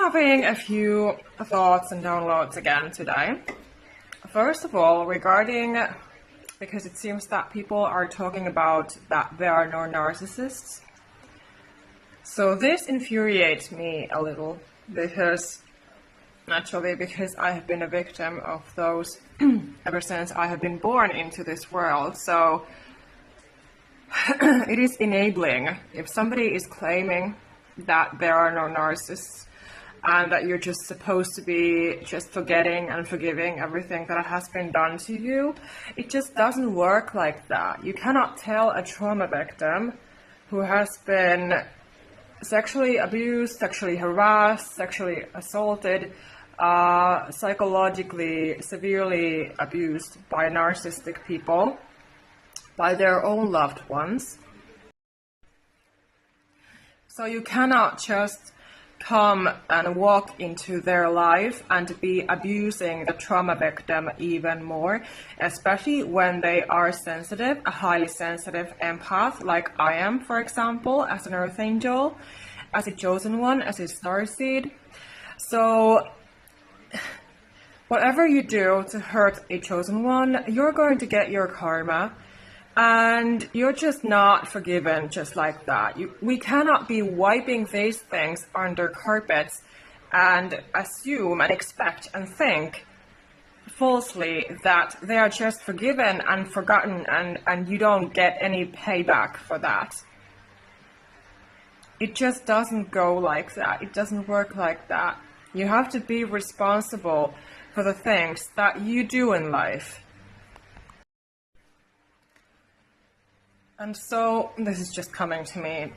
having a few thoughts and downloads again today. First of all, because it seems that people are talking about that there are no narcissists. So this infuriates me a little because I have been a victim of those ever since I have been born into this world. So it is enabling if somebody is claiming that there are no narcissists and that you're just supposed to be just forgetting and forgiving everything that has been done to you. It just doesn't work like that. You cannot tell a trauma victim who has been sexually abused, sexually harassed, sexually assaulted, psychologically severely abused by narcissistic people, by their own loved ones. So you cannot just come and walk into their life and be abusing the trauma victim even more, especially when they are sensitive, a highly sensitive empath, like I am, for example, as an earth angel, as a chosen one, as a starseed. So whatever you do to hurt a chosen one, you're going to get your karma. And you're just not forgiven just like that. We cannot be wiping these things under carpets and assume and expect and think falsely that they are just forgiven and forgotten and you don't get any payback for that. It just doesn't go like that. It doesn't work like that. You have to be responsible for the things that you do in life. And so this is just coming to me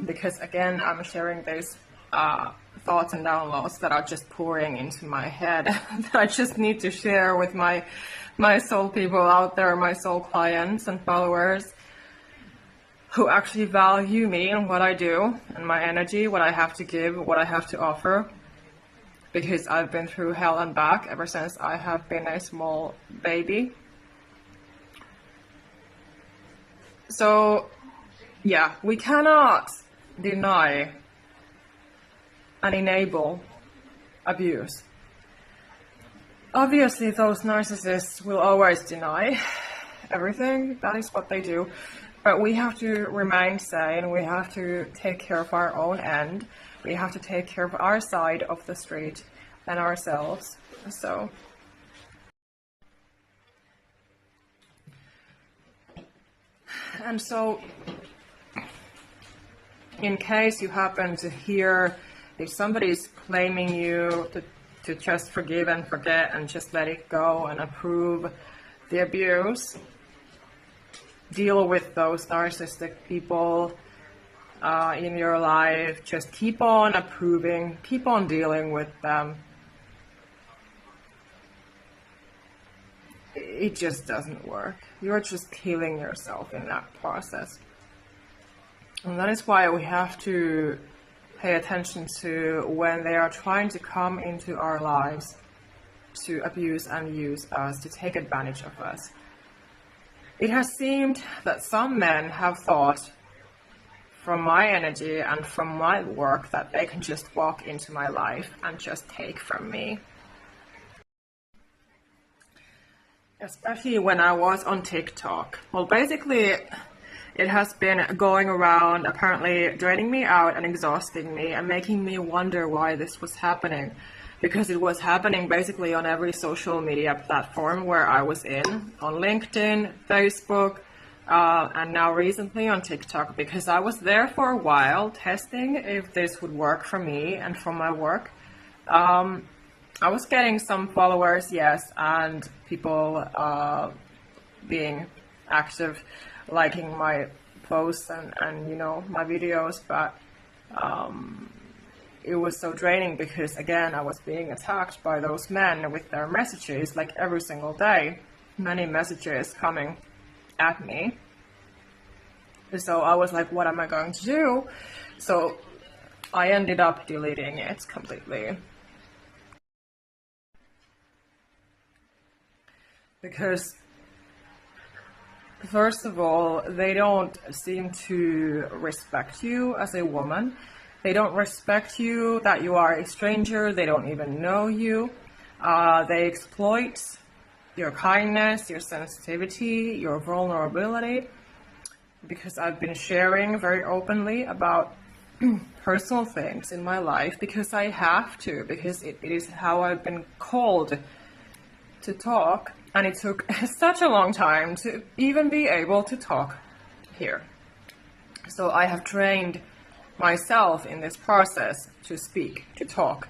because, again, I'm sharing these thoughts and downloads that are just pouring into my head that I just need to share with my soul people out there, my soul clients and followers who actually value me and what I do and my energy, what I have to give, what I have to offer, because I've been through hell and back ever since I have been a small baby. So, yeah, we cannot deny and enable abuse. Obviously, those narcissists will always deny everything. That is what they do. But we have to remain sane. We have to take care of our own end. We have to take care of our side of the street and ourselves. So... And so, in case you happen to hear if somebody's claiming you to just forgive and forget and just let it go and approve the abuse, deal with those narcissistic people in your life, just keep on approving, keep on dealing with them. It just doesn't work. You're just killing yourself in that process. And that is why we have to pay attention to when they are trying to come into our lives to abuse and use us, to take advantage of us. It has seemed that some men have thought from my energy and from my work that they can just walk into my life and just take from me. Especially when I was on TikTok. Well, basically, it has been going around, apparently draining me out and exhausting me and making me wonder why this was happening. Because it was happening basically on every social media platform where I was in, on LinkedIn, Facebook, and now recently on TikTok, because I was there for a while testing if this would work for me and for my work. I was getting some followers, yes, and people being active, liking my posts and you know, my videos, but it was so draining because, again, I was being attacked by those men with their messages, like every single day, many messages coming at me. So I was like, what am I going to do? So I ended up deleting it completely. Because, first of all, they don't seem to respect you as a woman. They don't respect you, that you are a stranger, they don't even know you. They exploit your kindness, your sensitivity, your vulnerability, because I've been sharing very openly about personal things in my life because I have to, because it is how I've been called to talk, and it took such a long time to even be able to talk here. So I have trained myself in this process to speak, to talk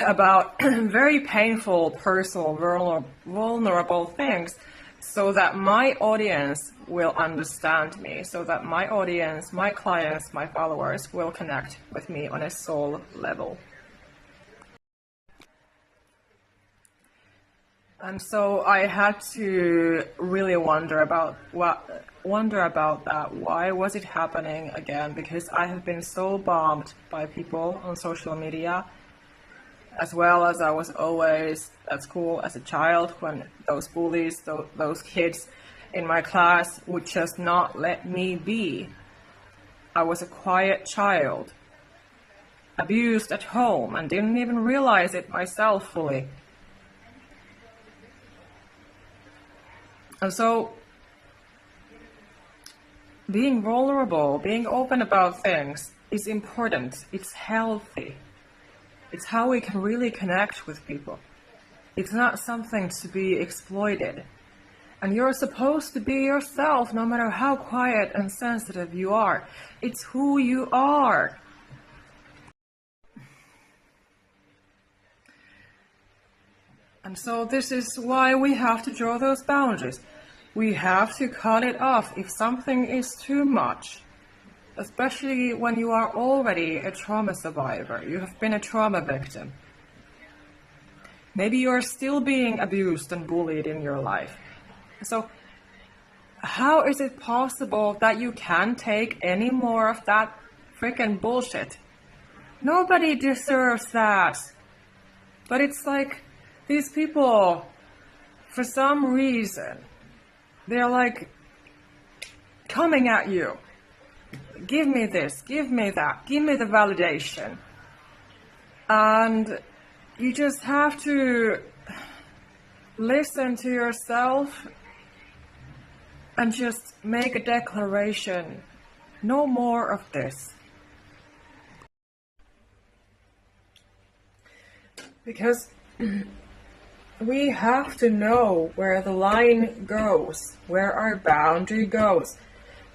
about very painful, personal, vulnerable things, so that my audience will understand me, so that my audience, my clients, my followers will connect with me on a soul level. And so I had to really wonder about that. Why was it happening again? Because I have been so bombed by people on social media, as well as I was always at school as a child when those bullies, those kids in my class would just not let me be. I was a quiet child, abused at home, and didn't even realize it myself fully. And so, being vulnerable, being open about things is important. It's healthy. It's how we can really connect with people. It's not something to be exploited. And you're supposed to be yourself no matter how quiet and sensitive you are. It's who you are. And so this is why we have to draw those boundaries. We have to cut it off if something is too much. Especially when you are already a trauma survivor. You have been a trauma victim. Maybe you are still being abused and bullied in your life. So how is it possible that you can take any more of that freaking bullshit? Nobody deserves that. But it's like these people, for some reason, they're like coming at you. Give me this, give me that, give me the validation. And you just have to listen to yourself and just make a declaration. No more of this. Because we have to know where the line goes, where our boundary goes.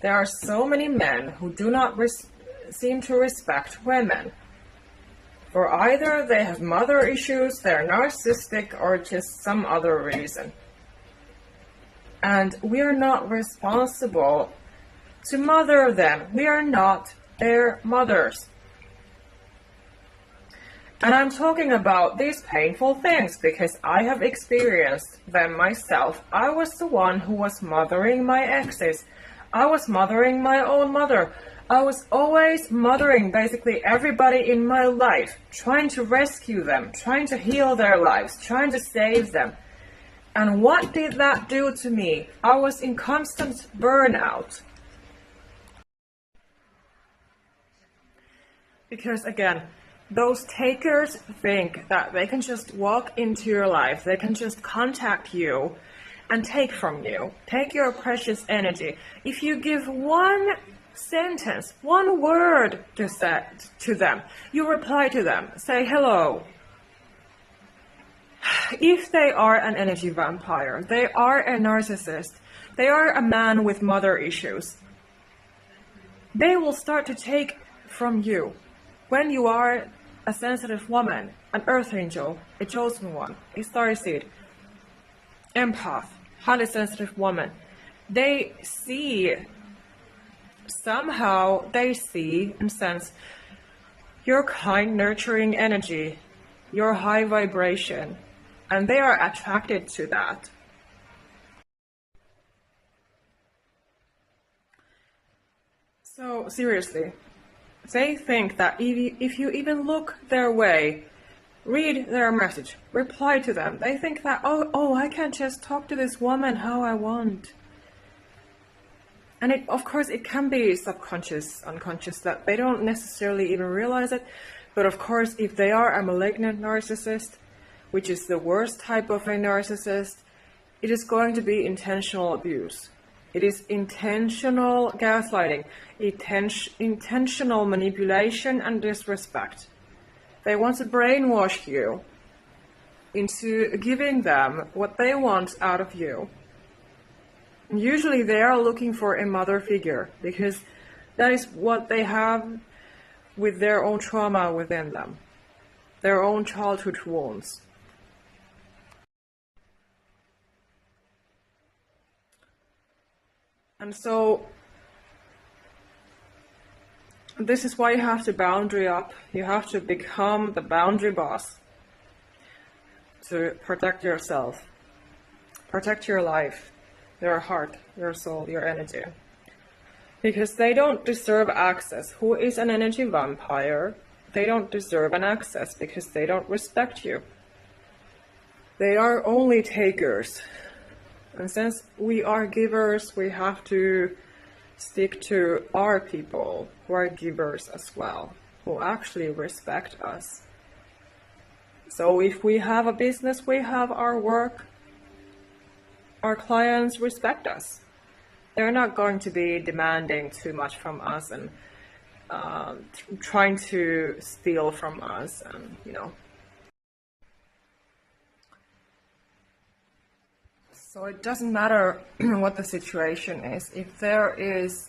There are so many men who do not seem to respect women. For either they have mother issues, they're narcissistic, or just some other reason. And we are not responsible to mother them. We are not their mothers. And I'm talking about these painful things because I have experienced them myself. I was the one who was mothering my exes. I was mothering my own mother. I was always mothering basically everybody in my life, trying to rescue them, trying to heal their lives, trying to save them. And what did that do to me? I was in constant burnout. Because again, those takers think that they can just walk into your life, they can just contact you and take from you, take your precious energy. If you give one sentence, one word to them, you reply to them, say hello. If they are an energy vampire, they are a narcissist, they are a man with mother issues, they will start to take from you. When you are a sensitive woman, an earth angel, a chosen one, a starseed, empath, highly sensitive woman, they see and sense your kind, nurturing energy, your high vibration, and they are attracted to that. So seriously, they think that if you even look their way, read their message, reply to them, they think that, oh, I can just talk to this woman how I want. And of course, it can be subconscious, unconscious, that they don't necessarily even realize it. But of course, if they are a malignant narcissist, which is the worst type of a narcissist, it is going to be intentional abuse. It is intentional gaslighting, intentional manipulation and disrespect. They want to brainwash you into giving them what they want out of you. Usually they are looking for a mother figure because that is what they have with their own trauma within them, their own childhood wounds. And so this is why you have to boundary up. You have to become the boundary boss to protect yourself, protect your life, your heart, your soul, your energy. Because they don't deserve access. Who is an energy vampire? They don't deserve an access because they don't respect you. They are only takers. And since we are givers, we have to stick to our people who are givers as well, who actually respect us. So if we have a business, we have our work, our clients respect us. They're not going to be demanding too much from us and trying to steal from us, and So it doesn't matter what the situation is. If there is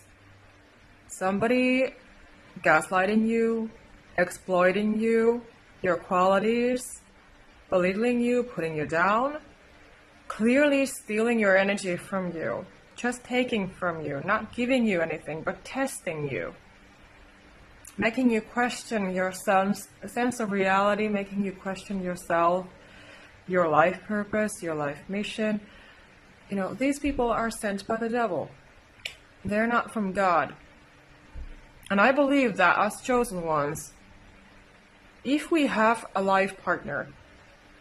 somebody gaslighting you, exploiting you, your qualities, belittling you, putting you down, clearly stealing your energy from you, just taking from you, not giving you anything, but testing you, making you question your sense of reality, making you question yourself, your life purpose, your life mission. These people are sent by the devil. They're not from God. And I believe that as chosen ones, if we have a life partner,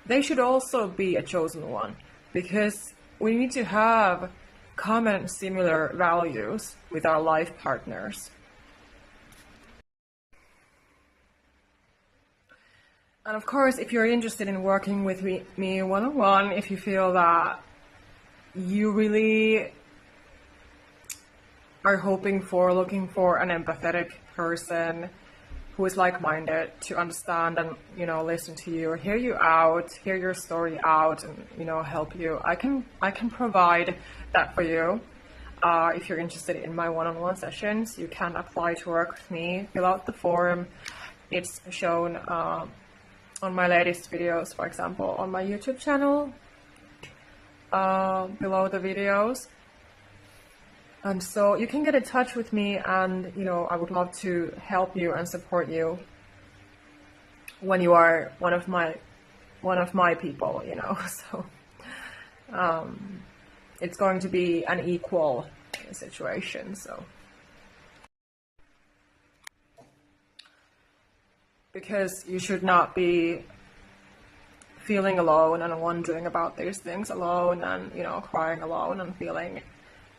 they should also be a chosen one, because we need to have common similar values with our life partners. And of course, if you're interested in working with me one-on-one, if you feel that you really are looking for an empathetic person who is like-minded to understand and, listen to you, hear you out, hear your story out, and, help you, I can provide that for you. If you're interested in my one-on-one sessions, you can apply to work with me, fill out the form. It's shown on my latest videos, for example, on my YouTube channel. Below the videos, and so you can get in touch with me, and I would love to help you and support you when you are one of my people. So it's going to be an equal situation. So because you should not be feeling alone and wondering about these things alone, and crying alone and feeling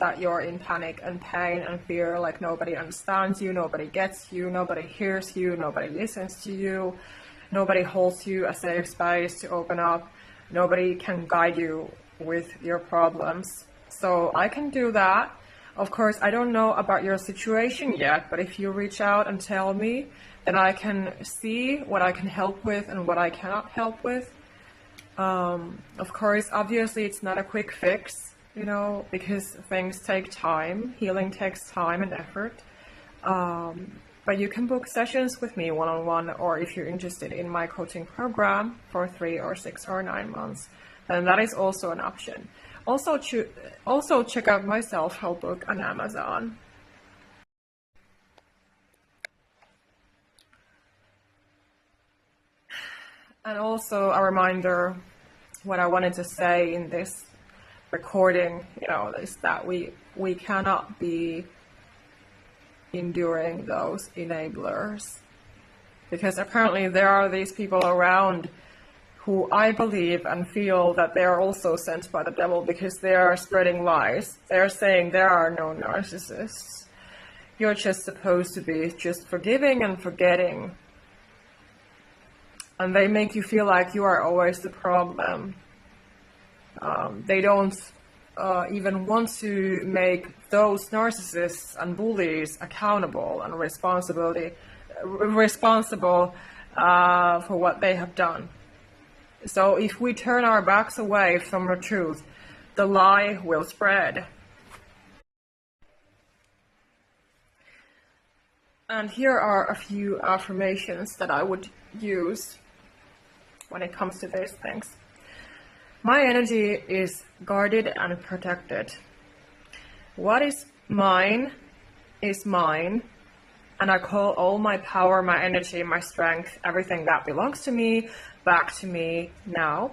that you're in panic and pain and fear, like nobody understands you, nobody gets you, nobody hears you, nobody listens to you, nobody holds you a safe space to open up, nobody can guide you with your problems. So I can do that. Of course, I don't know about your situation yet, but if you reach out and tell me, then I can see what I can help with and what I cannot help with. Of course, obviously it's not a quick fix, because things take time, healing takes time and effort. But you can book sessions with me one-on-one, or if you're interested in my coaching program for 3 or 6 or 9 months, then that is also an option. Also check out my self-help book on Amazon. And also a reminder, what I wanted to say in this recording, is that we cannot be enduring those enablers, because apparently there are these people around who I believe and feel that they are also sent by the devil because they are spreading lies. They're saying there are no narcissists. You're just supposed to be just forgiving and forgetting. And they make you feel like you are always the problem. They don't even want to make those narcissists and bullies accountable and responsible for what they have done. So if we turn our backs away from the truth, the lie will spread. And here are a few affirmations that I would use when it comes to these things. My energy is guarded and protected. What is mine, and I call all my power, my energy, my strength, everything that belongs to me, back to me now,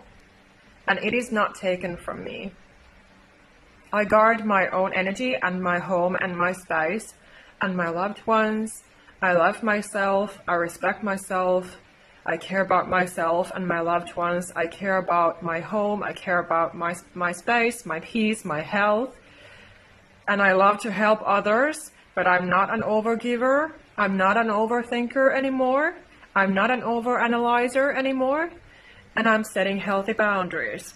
and it is not taken from me. I guard my own energy and my home and my space and my loved ones. I love myself, I respect myself, I care about myself and my loved ones. I care about my home. I care about my space, my peace, my health. And I love to help others, but I'm not an overgiver. I'm not an overthinker anymore. I'm not an overanalyzer anymore. And I'm setting healthy boundaries.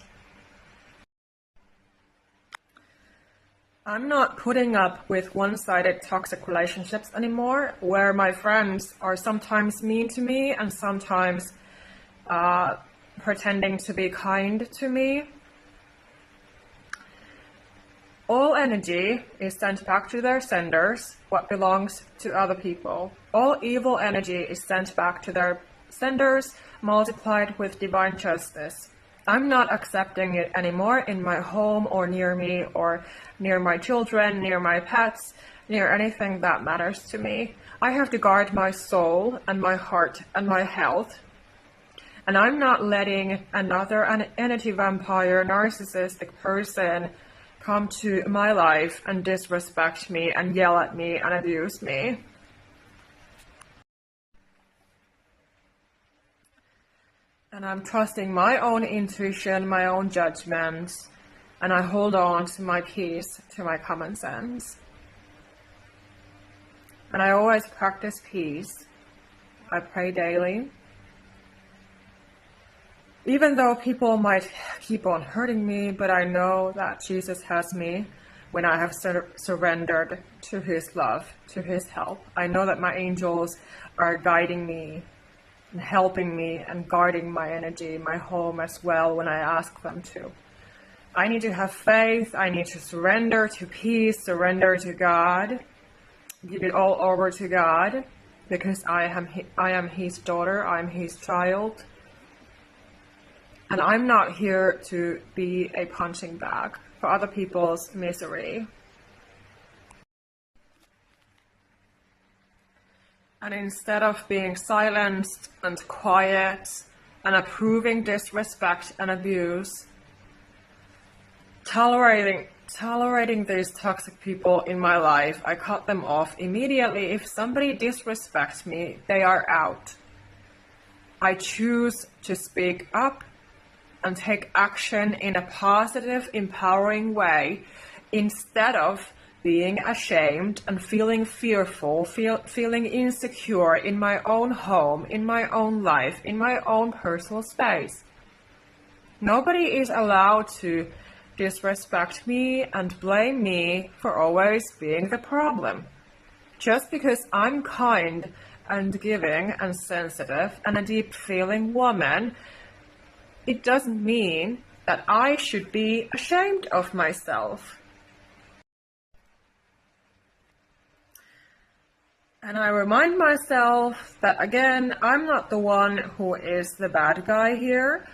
I'm not putting up with one-sided toxic relationships anymore, where my friends are sometimes mean to me and sometimes pretending to be kind to me. All energy is sent back to their senders, what belongs to other people. All evil energy is sent back to their senders, multiplied with divine justice. I'm not accepting it anymore in my home or near me or near my children, near my pets, near anything that matters to me. I have to guard my soul and my heart and my health. And I'm not letting another energy vampire, narcissistic person come to my life and disrespect me and yell at me and abuse me. And I'm trusting my own intuition, my own judgment, and I hold on to my peace, to my common sense. And I always practice peace. I pray daily. Even though people might keep on hurting me, but I know that Jesus has me when I have surrendered to His love, to His help. I know that my angels are guiding me and helping me and guarding my energy, my home as well when I ask them to. I need to have faith. I need to surrender to peace, surrender to God, give it all over to God, because I am His daughter, I'm His child. And I'm not here to be a punching bag for other people's misery. And instead of being silenced and quiet and approving disrespect and abuse, tolerating these toxic people in my life, I cut them off immediately. If somebody disrespects me, they are out. I choose to speak up and take action in a positive, empowering way, instead of being ashamed and feeling fearful, feeling insecure in my own home, in my own life, in my own personal space. Nobody is allowed to disrespect me and blame me for always being the problem. Just because I'm kind and giving and sensitive and a deep feeling woman, it doesn't mean that I should be ashamed of myself. And I remind myself that, again, I'm not the one who is the bad guy here.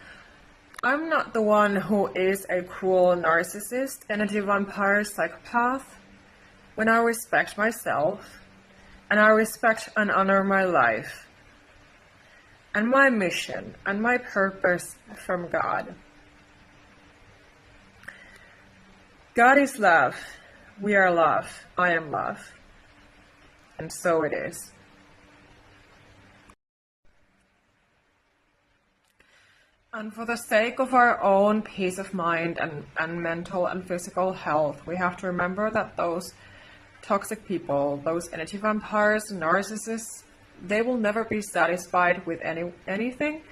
I'm not the one who is a cruel narcissist, energy vampire, psychopath. When I respect myself, and I respect and honor my life, and my mission, and my purpose from God. God is love. We are love. I am love. And so it is. And for the sake of our own peace of mind and mental and physical health, we have to remember that those toxic people, those energy vampires, narcissists, they will never be satisfied with anything.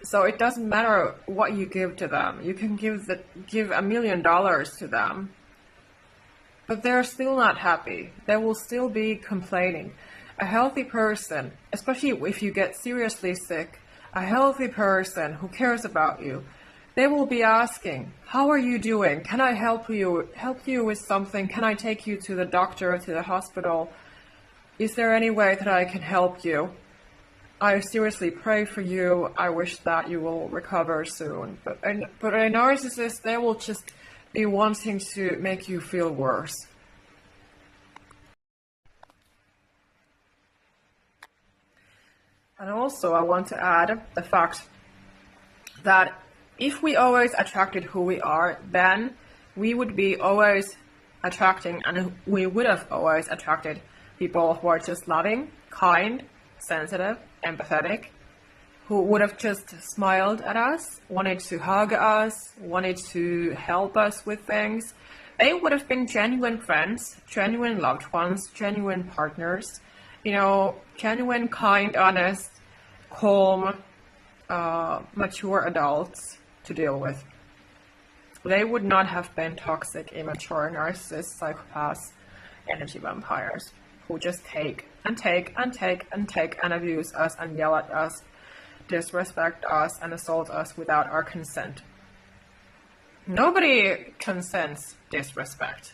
So it doesn't matter what you give to them. You can give $1 million to them, but they're still not happy. They will still be complaining. A healthy person, especially if you get seriously sick, a healthy person who cares about you, they will be asking, how are you doing? Can I help you with something? Can I take you to the doctor, to the hospital? Is there any way that I can help you? I seriously pray for you. I wish that you will recover soon. But a narcissist, they will just be wanting to make you feel worse. And also, I want to add the fact that if we always attracted who we are, then we would be always attracting, and we would have always attracted people who are just loving, kind, sensitive, empathetic, who would have just smiled at us, wanted to hug us, wanted to help us with things. They would have been genuine friends, genuine loved ones, genuine partners, genuine, kind, honest, calm, mature adults to deal with. They would not have been toxic, immature, narcissists, psychopaths, energy vampires who just take and take and take and take and abuse us and yell at us, disrespect us and assault us without our consent. Nobody consents disrespect.